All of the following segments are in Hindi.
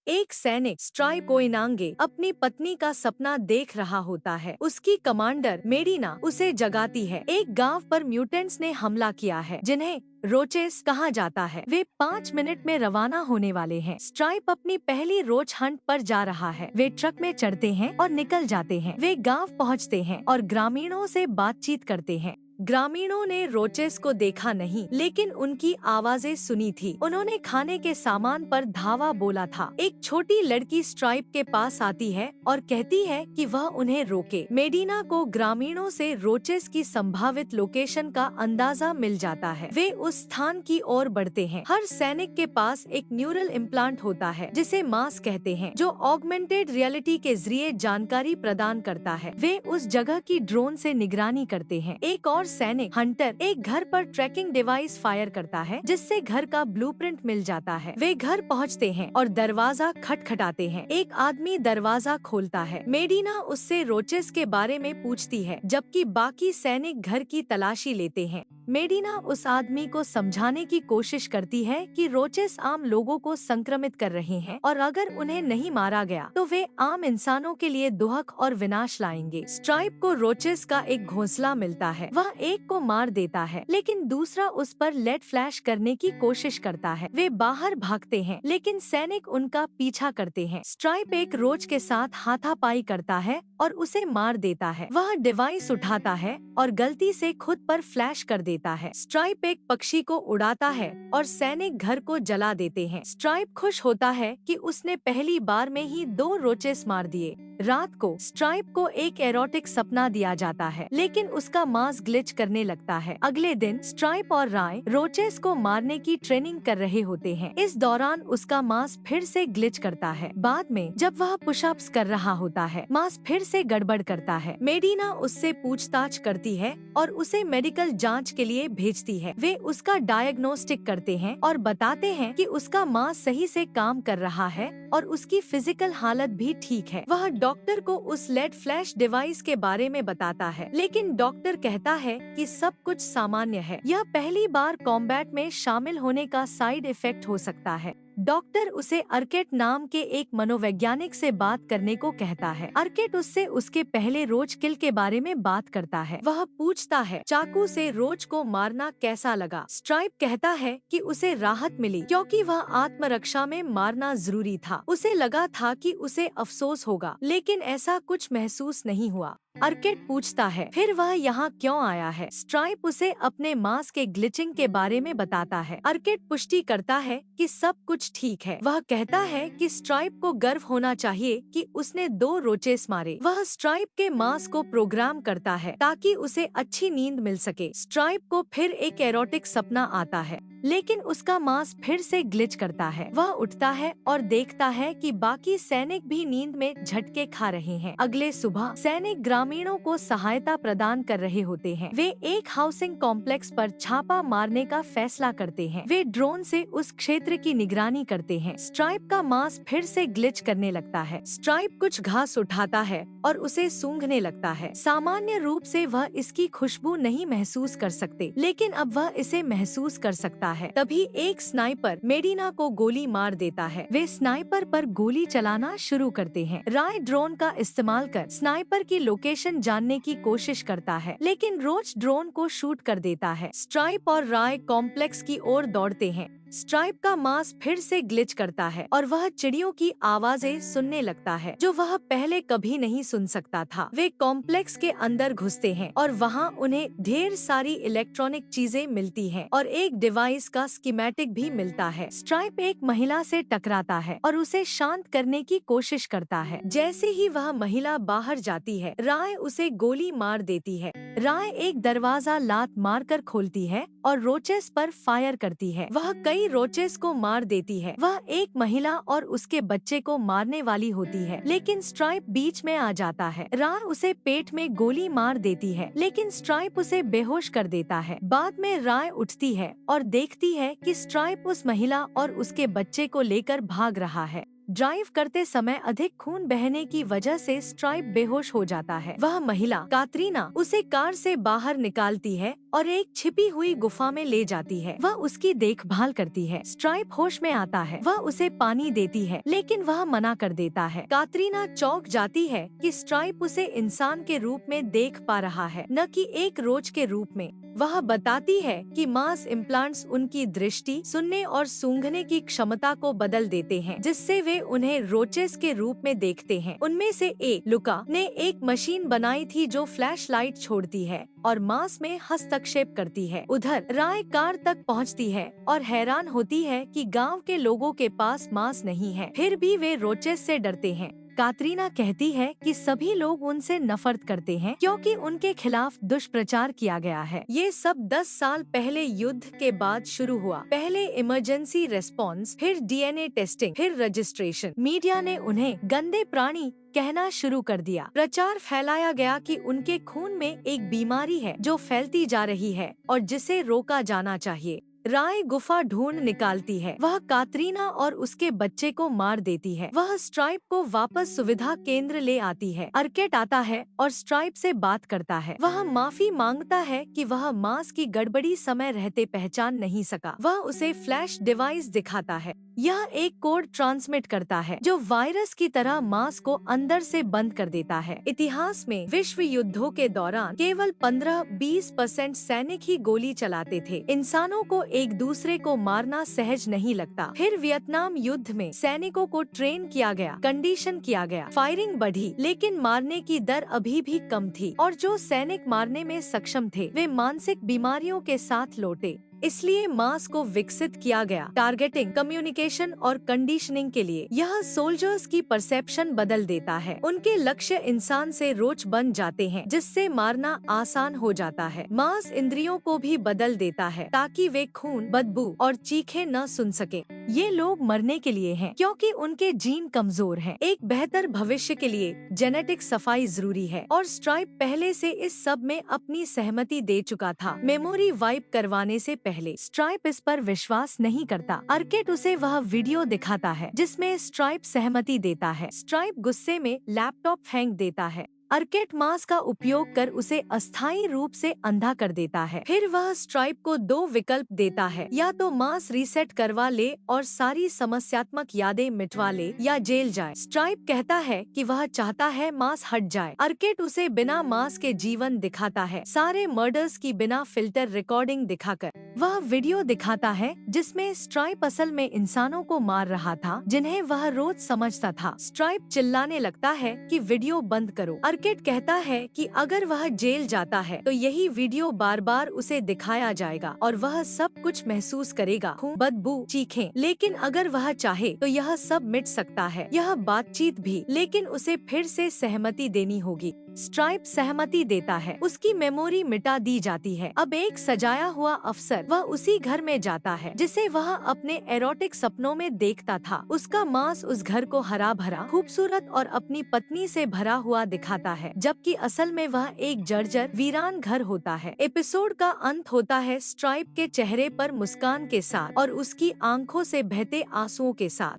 एक सैनिक स्ट्राइप कोइनांगे अपनी पत्नी का सपना देख रहा होता है। उसकी कमांडर मेडिना उसे जगाती है। एक गांव पर म्यूटेंट्स ने हमला किया है जिन्हें रोचेस कहा जाता है। वे 5 मिनट में रवाना होने वाले हैं। स्ट्राइप अपनी पहली रोच हंट पर जा रहा है। वे ट्रक में चढ़ते हैं और निकल जाते हैं। वे गांव पहुंचते हैं और ग्रामीणों से बातचीत करते हैं। ग्रामीणों ने रोचेस को देखा नहीं, लेकिन उनकी आवाजें सुनी थी। उन्होंने खाने के सामान पर धावा बोला था। एक छोटी लड़की स्ट्राइप के पास आती है और कहती है कि वह उन्हें रोके। मेडिना को ग्रामीणों से रोचेस की संभावित लोकेशन का अंदाजा मिल जाता है। वे उस स्थान की ओर बढ़ते हैं। हर सैनिक के पास एक न्यूरल इम्प्लांट होता है जिसे मास कहते हैं, जो ऑगमेंटेड रियलिटी के जरिए जानकारी प्रदान करता है। वे उस जगह की ड्रोन से निगरानी करते हैं। एक और सैनिक हंटर एक घर पर ट्रैकिंग डिवाइस फायर करता है जिससे घर का ब्लूप्रिंट मिल जाता है। वे घर पहुंचते हैं और दरवाजा खटखटाते हैं। एक आदमी दरवाजा खोलता है। मेडिना उससे रोचेस के बारे में पूछती है, जबकि बाकी सैनिक घर की तलाशी लेते हैं। मेडिना उस आदमी को समझाने की कोशिश करती है कि रोचेस आम लोगों को संक्रमित कर रहे हैं और अगर उन्हें नहीं मारा गया तो वे आम इंसानों के लिए दुहक और विनाश लाएंगे। स्ट्राइप को रोचेस का एक घोंसला मिलता है। वह एक को मार देता है, लेकिन दूसरा उस पर लेड फ्लैश करने की कोशिश करता है। वे बाहर भागते हैं, लेकिन सैनिक उनका पीछा करते हैं। स्ट्राइप एक रोच के साथ हाथापाई करता है और उसे मार देता है। वह डिवाइस उठाता है और गलती से खुद पर फ्लैश कर देता है। स्ट्राइप एक पक्षी को उड़ाता है और सैनिक घर को जला देते हैं। स्ट्राइप खुश होता है कि उसने पहली बार में ही 2 रोचेस मार दिए। रात को स्ट्राइप को एक एरोटिक सपना दिया जाता है, लेकिन उसका मांस ग्लिच करने लगता है। अगले दिन स्ट्राइप और राय रोचेस को मारने की ट्रेनिंग कर रहे होते हैं। इस दौरान उसका मांस फिर से ग्लिच करता है। बाद में जब वह पुशअप्स कर रहा होता है, मांस फिर से गड़बड़ करता है। मेडिना उससे पूछताछ करती है और उसे मेडिकल जांच के लिए भेजती है। वे उसका डायग्नोस्टिक करते हैं और बताते हैं कि उसका मांस सही से काम कर रहा है और उसकी फिजिकल हालत भी ठीक है। वह डॉक्टर को उस लेड फ्लैश डिवाइस के बारे में बताता है, लेकिन डॉक्टर कहता है कि सब कुछ सामान्य है। यह पहली बार कॉम्बैट में शामिल होने का साइड इफेक्ट हो सकता है। डॉक्टर उसे अर्केट नाम के एक मनोवैज्ञानिक से बात करने को कहता है। अर्केट उससे उसके पहले रोच किल के बारे में बात करता है। वह पूछता है, चाकू से रोच को मारना कैसा लगा? स्ट्राइप कहता है कि उसे राहत मिली क्योंकि वह आत्मरक्षा में मारना जरूरी था। उसे लगा था कि उसे अफसोस होगा, लेकिन ऐसा कुछ महसूस नहीं हुआ। अर्केट पूछता है, फिर वह यहाँ क्यों आया है? स्ट्राइप उसे अपने मांस के ग्लिचिंग के बारे में बताता है। अर्केट पुष्टि करता है कि सब कुछ ठीक है। वह कहता है कि स्ट्राइप को गर्व होना चाहिए कि उसने 2 रोचेस मारे। वह स्ट्राइप के मांस को प्रोग्राम करता है ताकि उसे अच्छी नींद मिल सके। स्ट्राइप को फिर एक एरोटिक सपना आता है, लेकिन उसका मांस फिर से ग्लिच करता है। वह उठता है और देखता है कि बाकी सैनिक भी नींद में झटके खा रहे हैं। अगले सुबह सैनिक ग्रामीणों को सहायता प्रदान कर रहे होते हैं। वे एक हाउसिंग कॉम्प्लेक्स पर छापा मारने का फैसला करते हैं। वे ड्रोन से उस क्षेत्र की निगरानी करते हैं। स्ट्राइप का मांस फिर से ग्लिच करने लगता है। स्ट्राइप कुछ घास उठाता है और उसे सूंघने लगता है। सामान्य रूप से वह इसकी खुशबू नहीं महसूस कर सकते, लेकिन अब वह इसे महसूस कर सकता है। तभी एक स्नाइपर मेडिना को गोली मार देता है। वे स्नाइपर पर गोली चलाना शुरू करते हैं। राय ड्रोन का इस्तेमाल कर स्नाइपर की लोकेशन जानने की कोशिश करता है, लेकिन रोच ड्रोन को शूट कर देता है। स्ट्राइप और राय कॉम्प्लेक्स की ओर दौड़ते हैं। स्ट्राइप का मांस फिर से ग्लिच करता है और वह चिड़ियों की आवाजें सुनने लगता है जो वह पहले कभी नहीं सुन सकता था। वे कॉम्प्लेक्स के अंदर घुसते हैं और वहां उन्हें ढेर सारी इलेक्ट्रॉनिक चीजें मिलती हैं और एक डिवाइस का स्कीमेटिक भी मिलता है। स्ट्राइप एक महिला से टकराता है और उसे शांत करने की कोशिश करता है। जैसे ही वह महिला बाहर जाती है, राय उसे गोली मार देती है। राय एक दरवाजा लात मारकर खोलती है और रोचेस पर फायर करती है। वह कई रोचेस को मार देती है। वह एक महिला और उसके बच्चे को मारने वाली होती है, लेकिन स्ट्राइप बीच में आ जाता है। राय उसे पेट में गोली मार देती है, लेकिन स्ट्राइप उसे बेहोश कर देता है। बाद में राय उठती है और देखती है कि स्ट्राइप उस महिला और उसके बच्चे को लेकर भाग रहा है। ड्राइव करते समय अधिक खून बहने की वजह से स्ट्राइप बेहोश हो जाता है। वह महिला कातरीना उसे कार से बाहर निकालती है और एक छिपी हुई गुफा में ले जाती है। वह उसकी देखभाल करती है। स्ट्राइप होश में आता है। वह उसे पानी देती है, लेकिन वह मना कर देता है। कातरीना चौंक जाती है कि स्ट्राइप उसे इंसान के रूप में देख पा रहा है, न कि एक रोच के रूप में। वह बताती है कि मांस इम्प्लांट्स उनकी दृष्टि, सुनने और सूंघने की क्षमता को बदल देते हैं, जिससे वे उन्हें रोचेस के रूप में देखते हैं। उनमें से एक, लुका, ने एक मशीन बनाई थी जो फ्लैश लाइट छोड़ती है और मांस में हस्तक्षेप करती है। उधर राय कार तक पहुंचती है और हैरान होती है कि गांव के लोगों के पास मांस नहीं है, फिर भी वे रोचेस से डरते हैं। कातरीना कहती है कि सभी लोग उनसे नफरत करते हैं क्योंकि उनके खिलाफ दुष्प्रचार किया गया है। ये सब 10 साल पहले युद्ध के बाद शुरू हुआ। पहले इमरजेंसी रेस्पॉन्स, फिर डीएनए टेस्टिंग, फिर रजिस्ट्रेशन। मीडिया ने उन्हें गंदे प्राणी कहना शुरू कर दिया। प्रचार फैलाया गया कि उनके खून में एक बीमारी है जो फैलती जा रही है और जिसे रोका जाना चाहिए। राय गुफा ढूंढ निकालती है। वह कातरीना और उसके बच्चे को मार देती है। वह स्ट्राइप को वापस सुविधा केंद्र ले आती है। अर्केट आता है और स्ट्राइप से बात करता है। वह माफी मांगता है कि वह मांस की गड़बड़ी समय रहते पहचान नहीं सका। वह उसे फ्लैश डिवाइस दिखाता है। यह एक कोड ट्रांसमिट करता है जो वायरस की तरह मांस को अंदर से बंद कर देता है। इतिहास में विश्व युद्धों के दौरान केवल 15-20% सैनिक ही गोली चलाते थे। इंसानों को एक दूसरे को मारना सहज नहीं लगता। फिर वियतनाम युद्ध में सैनिकों को ट्रेन किया गया, कंडीशन किया गया, फायरिंग बढ़ी, लेकिन मारने की दर अभी भी कम थी और जो सैनिक मारने में सक्षम थे वे मानसिक बीमारियों के साथ लौटे। इसलिए मांस को विकसित किया गया। टारगेटिंग, कम्युनिकेशन और कंडीशनिंग के लिए यह सोल्जर्स की परसेप्शन बदल देता है। उनके लक्ष्य इंसान से रोच बन जाते हैं, जिससे मारना आसान हो जाता है। मांस इंद्रियों को भी बदल देता है ताकि वे खून, बदबू और चीखें न सुन सके। ये लोग मरने के लिए हैं क्योंकि उनके जीन कमजोर हैं। एक बेहतर भविष्य के लिए जेनेटिक सफाई जरूरी है और स्ट्राइप पहले से इस सब में अपनी सहमति दे चुका था। मेमोरी वाइप करवाने से पहले स्ट्राइप इस पर विश्वास नहीं करता। अर्केट उसे वह वीडियो दिखाता है जिसमें स्ट्राइप सहमति देता है। स्ट्राइप गुस्से में लैपटॉप फेंक देता है। अर्केट मांस का उपयोग कर उसे अस्थायी रूप से अंधा कर देता है। फिर वह स्ट्राइप को 2 विकल्प देता है, या तो मांस रीसेट करवा ले और सारी समस्यात्मक यादें मिटवा ले या जेल जाए। स्ट्राइप कहता है कि वह चाहता है मांस हट जाए। अर्केट उसे बिना मांस के जीवन दिखाता है, सारे मर्डर्स की बिना फिल्टर रिकॉर्डिंग दिखाकर। वह वीडियो दिखाता है जिसमें स्ट्राइप असल में इंसानों को मार रहा था जिन्हें वह रोज समझता था। स्ट्राइप चिल्लाने लगता है कि वीडियो बंद करो। अर्केट कहता है कि अगर वह जेल जाता है तो यही वीडियो बार बार उसे दिखाया जाएगा और वह सब कुछ महसूस करेगा, खून, बदबू, चीखें। लेकिन अगर वह चाहे तो यह सब मिट सकता है, यह बातचीत भी, लेकिन उसे फिर से सहमति देनी होगी। स्ट्राइप सहमति देता है। उसकी मेमोरी मिटा दी जाती है। अब एक सजाया हुआ अफसर वह उसी घर में जाता है जिसे वह अपने एरोटिक सपनों में देखता था। उसका मांस उस घर को हरा भरा, खूबसूरत और अपनी पत्नी से भरा हुआ दिखाता है, जबकि असल में वह एक जर्जर, वीरान घर होता है। एपिसोड का अंत होता है स्ट्राइप के चेहरे पर मुस्कान के साथ और उसकी आंखों से बहते आंसुओं के साथ।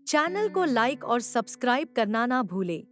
चैनल को लाइक और सब्सक्राइब करना ना भूले।